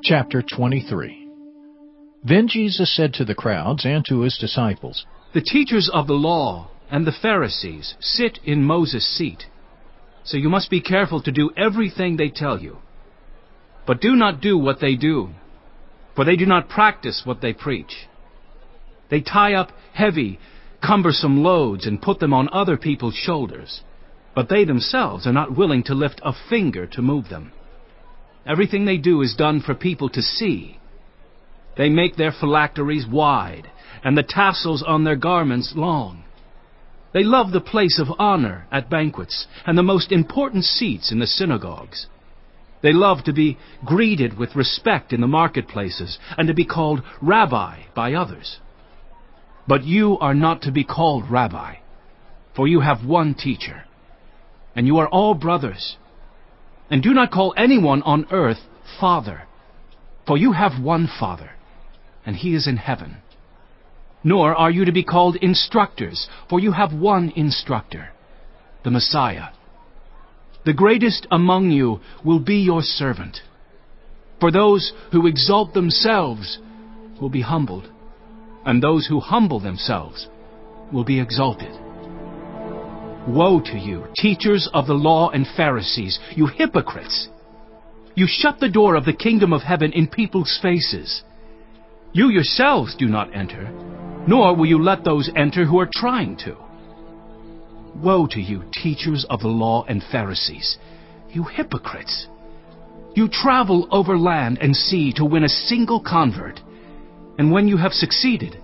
Chapter 23. Then Jesus said to the crowds and to his disciples, The teachers of the law and the Pharisees sit in Moses' seat. So you must be careful to do everything they tell you. But do not do what they do, for they do not practice what they preach. They tie up heavy, cumbersome loads and put them on other people's shoulders, but they themselves are not willing to lift a finger to move them. Everything they do is done for people to see. They make their phylacteries wide, and the tassels on their garments long. They love the place of honor at banquets, and the most important seats in the synagogues. They love to be greeted with respect in the marketplaces, and to be called Rabbi by others. But you are not to be called Rabbi, for you have one teacher, and you are all brothers. And do not call anyone on earth Father, for you have one Father, and he is in heaven. Nor are you to be called instructors, for you have one instructor, the Messiah. The greatest among you will be your servant. For those who exalt themselves will be humbled, and those who humble themselves will be exalted. Woe to you, teachers of the law and Pharisees, you hypocrites! You shut the door of the kingdom of heaven in people's faces. You yourselves do not enter, nor will you let those enter who are trying to. Woe to you, teachers of the law and Pharisees, you hypocrites! You travel over land and sea to win a single convert, and when you have succeeded,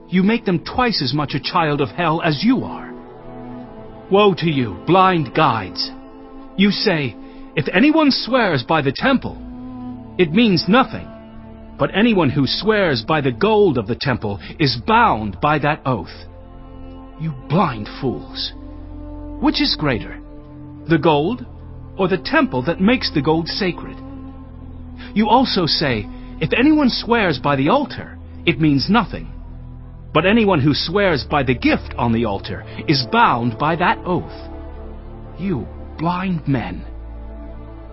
you make them twice as much a child of hell as you are. Woe to you, blind guides! You say, if anyone swears by the temple, it means nothing, but anyone who swears by the gold of the temple is bound by that oath. You blind fools! Which is greater, the gold or the temple that makes the gold sacred? You also say, if anyone swears by the altar, it means nothing, but anyone who swears by the gift on the altar is bound by that oath. You blind men!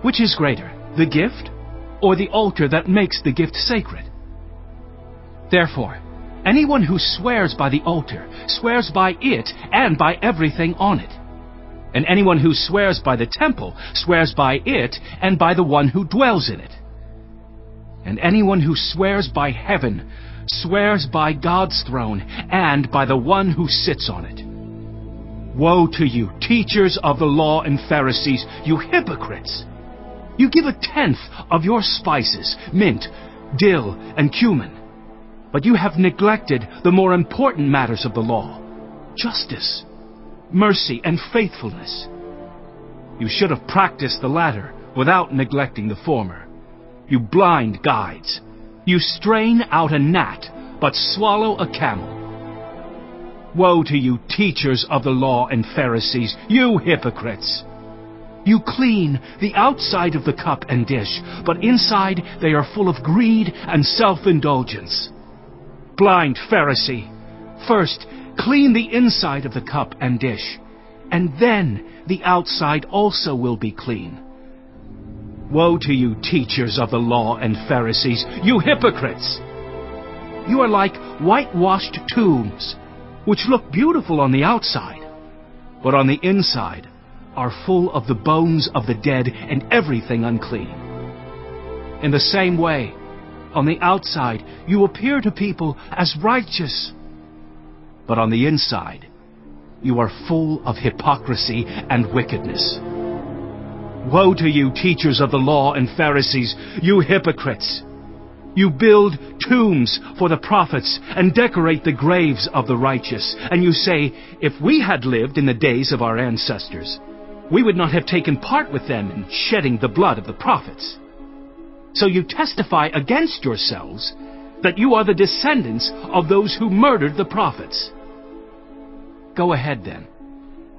Which is greater, the gift or the altar that makes the gift sacred? Therefore, anyone who swears by the altar swears by it and by everything on it. And anyone who swears by the temple swears by it and by the one who dwells in it. And anyone who swears by heaven swears by God's throne and by the one who sits on it. Woe to you, teachers of the law and Pharisees, you hypocrites! You give 1/10 of your spices, mint, dill, and cumin, but you have neglected the more important matters of the law, justice, mercy, and faithfulness. You should have practiced the latter without neglecting the former. You blind guides! You strain out a gnat, but swallow a camel. Woe to you, teachers of the law and Pharisees, you hypocrites! You clean the outside of the cup and dish, but inside they are full of greed and self-indulgence. Blind Pharisee! First, clean the inside of the cup and dish, and then the outside also will be clean. Woe to you, teachers of the law and Pharisees, you hypocrites! You are like whitewashed tombs, which look beautiful on the outside, but on the inside are full of the bones of the dead and everything unclean. In the same way, on the outside you appear to people as righteous, but on the inside you are full of hypocrisy and wickedness. Woe to you, teachers of the law and Pharisees, you hypocrites! You build tombs for the prophets and decorate the graves of the righteous, and you say, if we had lived in the days of our ancestors, we would not have taken part with them in shedding the blood of the prophets. So you testify against yourselves that you are the descendants of those who murdered the prophets. Go ahead then,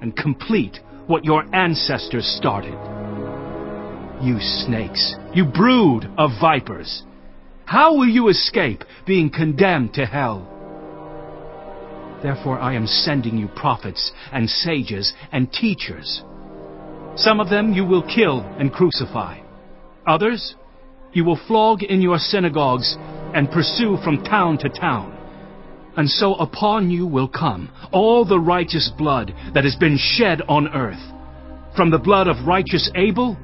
and complete what your ancestors started. You snakes, you brood of vipers! How will you escape being condemned to hell? Therefore I am sending you prophets and sages and teachers. Some of them you will kill and crucify. Others You will flog in your synagogues and pursue from town to town. And so upon you will come all the righteous blood that has been shed on earth, from the blood of righteous Abel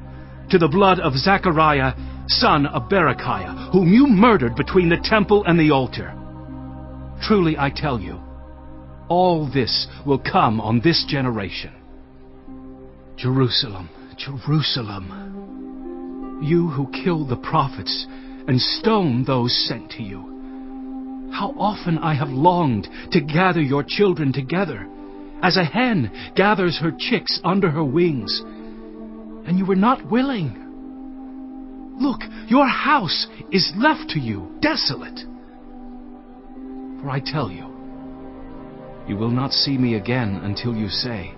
to the blood of Zechariah, son of Berechiah, whom you murdered between the temple and the altar. Truly I tell you, all this will come on this generation. Jerusalem, Jerusalem, you who kill the prophets and stone those sent to you. How often I have longed to gather your children together, as a hen gathers her chicks under her wings, and you were not willing. Look, your house is left to you desolate. For I tell you, you will not see me again until you say,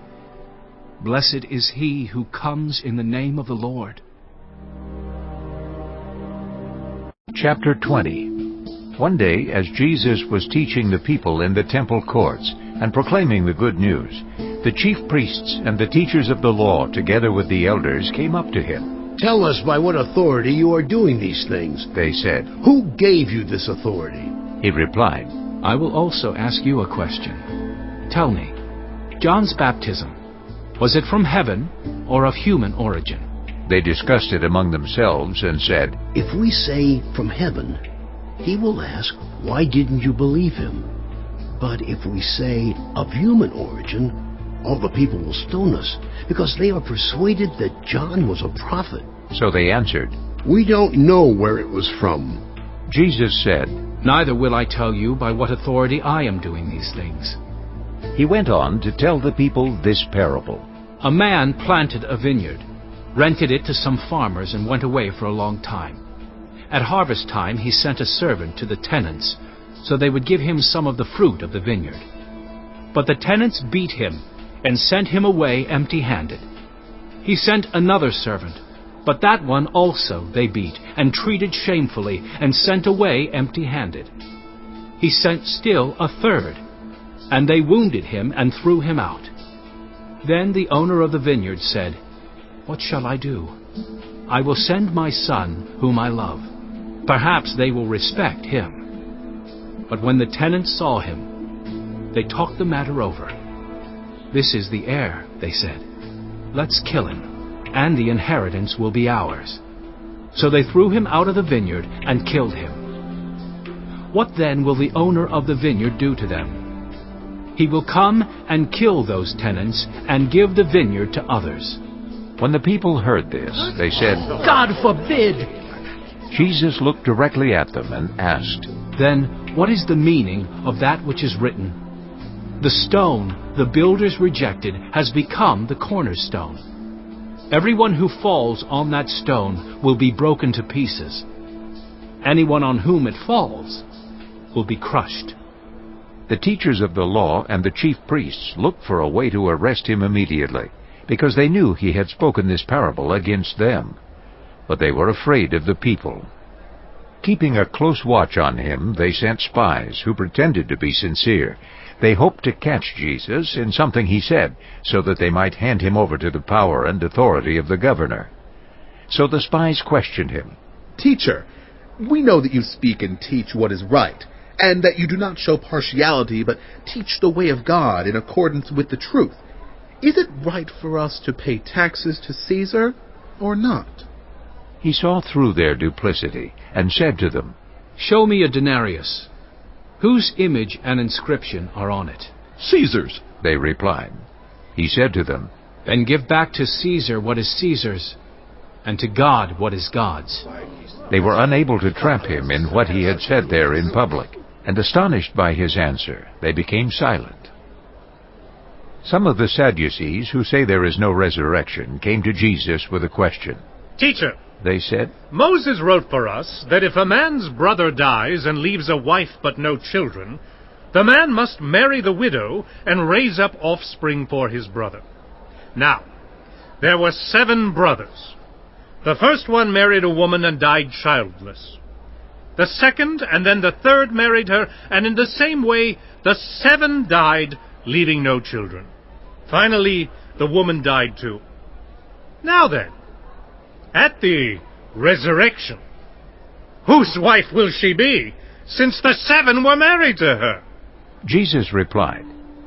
Blessed is he who comes in the name of the Lord. Chapter 20. One day, as Jesus was teaching the people in the temple courts and proclaiming the good news, the chief priests and the teachers of the law, together with the elders, came up to him. "Tell us by what authority you are doing these things," they said. "Who gave you this authority?" He replied, I will also ask you a question. Tell me, John's baptism, was it from heaven or of human origin? They discussed it among themselves and said, "If we say from heaven, he will ask, why didn't you believe him? But if we say of human origin, all the people will stone us, because they are persuaded that John was a prophet." So they answered, "We don't know where it was from." Jesus said, Neither will I tell you by what authority I am doing these things. He went on to tell the people this parable. A man planted a vineyard, rented it to some farmers, and went away for a long time. At harvest time he sent a servant to the tenants, so they would give him some of the fruit of the vineyard. But the tenants beat him and sent him away empty-handed. He sent another servant, but that one also they beat and treated shamefully and sent away empty-handed. He sent still a third, and they wounded him and threw him out. Then the owner of the vineyard said, What shall I do? I will send my son, whom I love. Perhaps they will respect him. But when the tenants saw him, they talked the matter over. This is the heir, they said. Let's kill him, and the inheritance will be ours. So they threw him out of the vineyard and killed him. What then will the owner of the vineyard do to them? He will come and kill those tenants and give the vineyard to others. When the people heard this, they said, "God forbid!" Jesus looked directly at them and asked, Then what is the meaning of that which is written? The stone the builders rejected has become the cornerstone. Everyone who falls on that stone will be broken to pieces. Anyone on whom it falls will be crushed. The teachers of the law and the chief priests looked for a way to arrest him immediately, because they knew he had spoken this parable against them. But they were afraid of the people. Keeping a close watch on him, they sent spies who pretended to be sincere. They hoped to catch Jesus in something he said, so that they might hand him over to the power and authority of the governor. So the spies questioned him. "Teacher, we know that you speak and teach what is right, and that you do not show partiality, but teach the way of God in accordance with the truth. Is it right for us to pay taxes to Caesar, or not?" He saw through their duplicity, and said to them, Show me a denarius. Whose image and inscription are on it? "Caesar's," they replied. He said to them, Then give back to Caesar what is Caesar's, and to God what is God's. They were unable to trap him in what he had said there in public, and astonished by his answer, they became silent. Some of the Sadducees, who say there is no resurrection, came to Jesus with a question. "Teacher, They said, Moses wrote for us that if a man's brother dies and leaves a wife but no children, the man must marry the widow and raise up offspring for his brother. Now, there were 7 brothers. The first one married a woman and died childless. The second and then the third married her, and in the same way the 7 died, leaving no children. Finally, the woman died too. Now then, at the resurrection, Whose wife will she be, since the 7 were married to her? Jesus replied,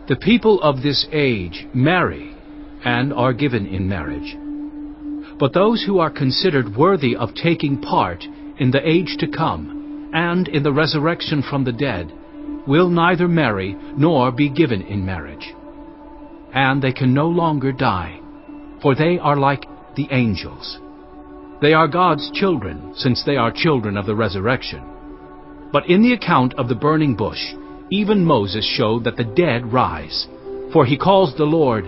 The people of this age marry and are given in marriage. But those who are considered worthy of taking part in the age to come and in the resurrection from the dead will neither marry nor be given in marriage. And they can no longer die, for they are like the angels. They are God's children, since they are children of the resurrection. But in the account of the burning bush, even Moses showed that the dead rise. For he calls the Lord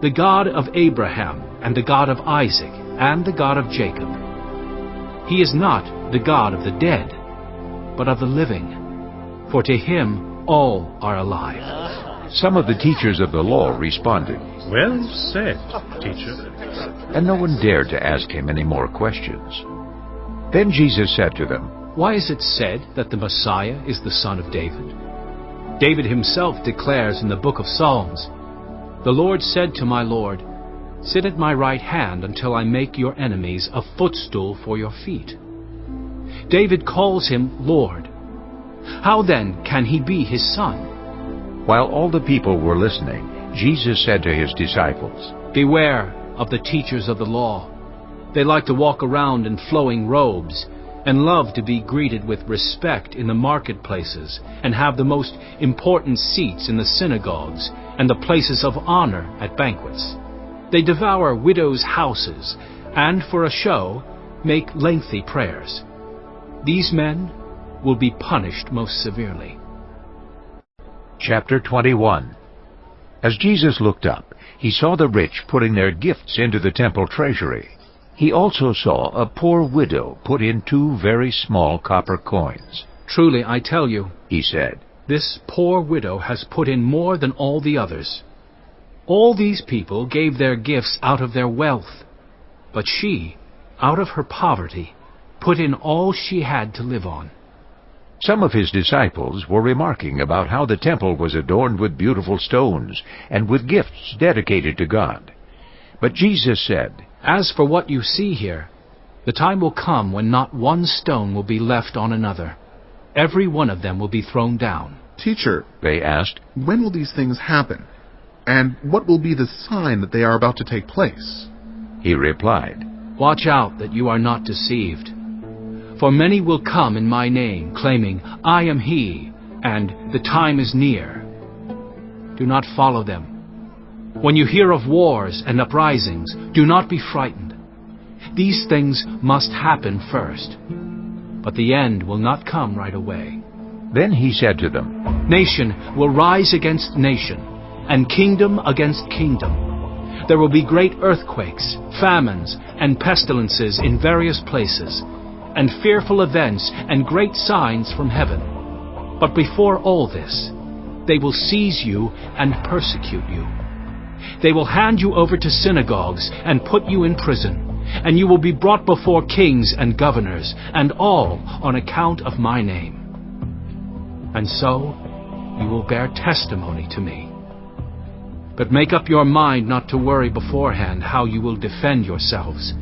the God of Abraham, and the God of Isaac, and the God of Jacob. He is not the God of the dead, but of the living, for to him all are alive. Some of the teachers of the law responded, Well said, teacher. and no one dared to ask him any more questions. Then Jesus said to them, Why is it said that the Messiah is the son of David? David himself declares in the book of Psalms, The Lord said to my Lord, Sit at my right hand until I make your enemies a footstool for your feet. David calls him Lord. How then can he be his son? While all the people were listening, Jesus said to his disciples, Beware of the teachers of the law. They like to walk around in flowing robes, and love to be greeted with respect in the marketplaces, and have the most important seats in the synagogues, and the places of honor at banquets. They devour widows' houses, and for a show make lengthy prayers. These men will be punished most severely. Chapter 21. As Jesus looked up, he saw the rich putting their gifts into the temple treasury. He also saw a poor widow put in 2 very small copper coins. Truly, I tell you, He said, this poor widow has put in more than all the others. All these people gave their gifts out of their wealth, but she, out of her poverty, put in all she had to live on. Some of his disciples were remarking about how the temple was adorned with beautiful stones and with gifts dedicated to God. But Jesus said, As for what you see here, the time will come when not one stone will be left on another. Every one of them will be thrown down. Teacher, they asked, when will these things happen? And what will be the sign that they are about to take place? He replied, Watch out that you are not deceived. For many will come in my name, claiming, I am he, and the time is near. Do not follow them. When you hear of wars and uprisings, do not be frightened. These things must happen first, but the end will not come right away. Then he said to them, Nation will rise against nation, and kingdom against kingdom. There will be great earthquakes, famines, and pestilences in various places, and fearful events and great signs from heaven. But before all this, they will seize you and persecute you. They will hand you over to synagogues and put you in prison, and you will be brought before kings and governors, and all on account of my name. And so you will bear testimony to me. But make up your mind not to worry beforehand how you will defend yourselves.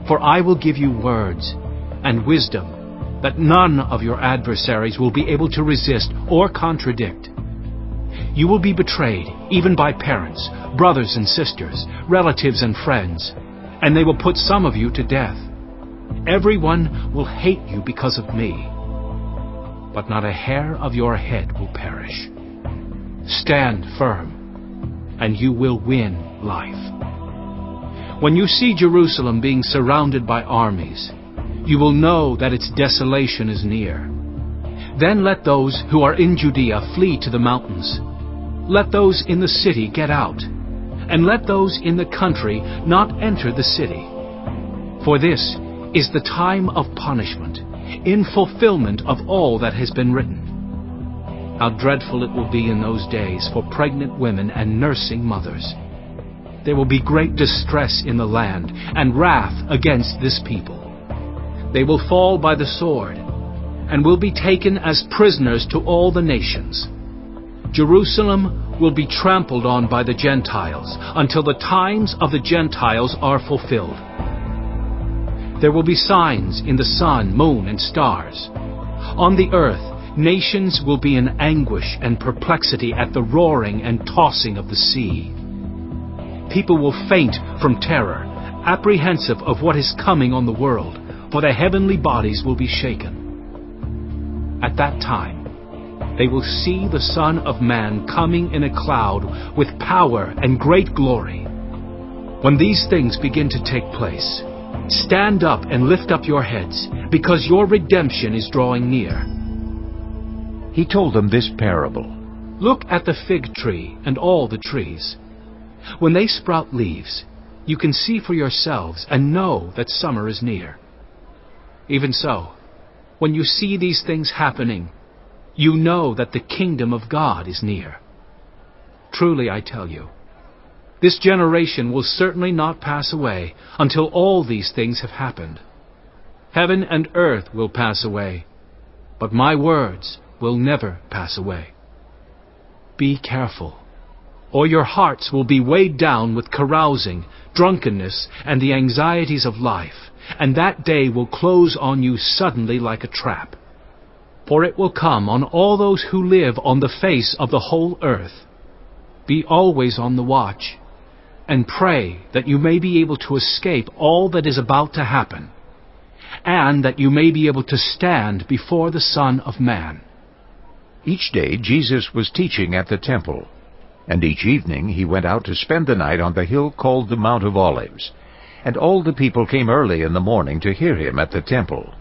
For I will give you words and wisdom that none of your adversaries will be able to resist or contradict. You will be betrayed, even by parents, brothers and sisters, relatives and friends, and they will put some of you to death. Everyone will hate you because of me, but not a hair of your head will perish. Stand firm, and you will win life. When you see Jerusalem being surrounded by armies, you will know that its desolation is near. Then let those who are in Judea flee to the mountains. Let those in the city get out, and let those in the country not enter the city. For this is the time of punishment, in fulfillment of all that has been written. How dreadful it will be in those days for pregnant women and nursing mothers. There will be great distress in the land, and wrath against this people. They will fall by the sword, and will be taken as prisoners to all the nations. Jerusalem will be trampled on by the Gentiles, until the times of the Gentiles are fulfilled. There will be signs in the sun, moon, and stars. On the earth, nations will be in anguish and perplexity at the roaring and tossing of the sea. People will faint from terror, apprehensive of what is coming on the world, for the heavenly bodies will be shaken. At that time, they will see the Son of Man coming in a cloud with power and great glory. When these things begin to take place, stand up and lift up your heads, because your redemption is drawing near. He told them this parable. Look at the fig tree and all the trees. When they sprout leaves, you can see for yourselves and know that summer is near. Even so, when you see these things happening, you know that the kingdom of God is near. Truly I tell you, this generation will certainly not pass away until all these things have happened. Heaven and earth will pass away, but my words will never pass away. Be careful, or your hearts will be weighed down with carousing, drunkenness, and the anxieties of life, and that day will close on you suddenly like a trap. For it will come on all those who live on the face of the whole earth. Be always on the watch, and pray that you may be able to escape all that is about to happen, and that you may be able to stand before the Son of Man. Each day Jesus was teaching at the temple, and each evening he went out to spend the night on the hill called the Mount of Olives. And all the people came early in the morning to hear him at the temple.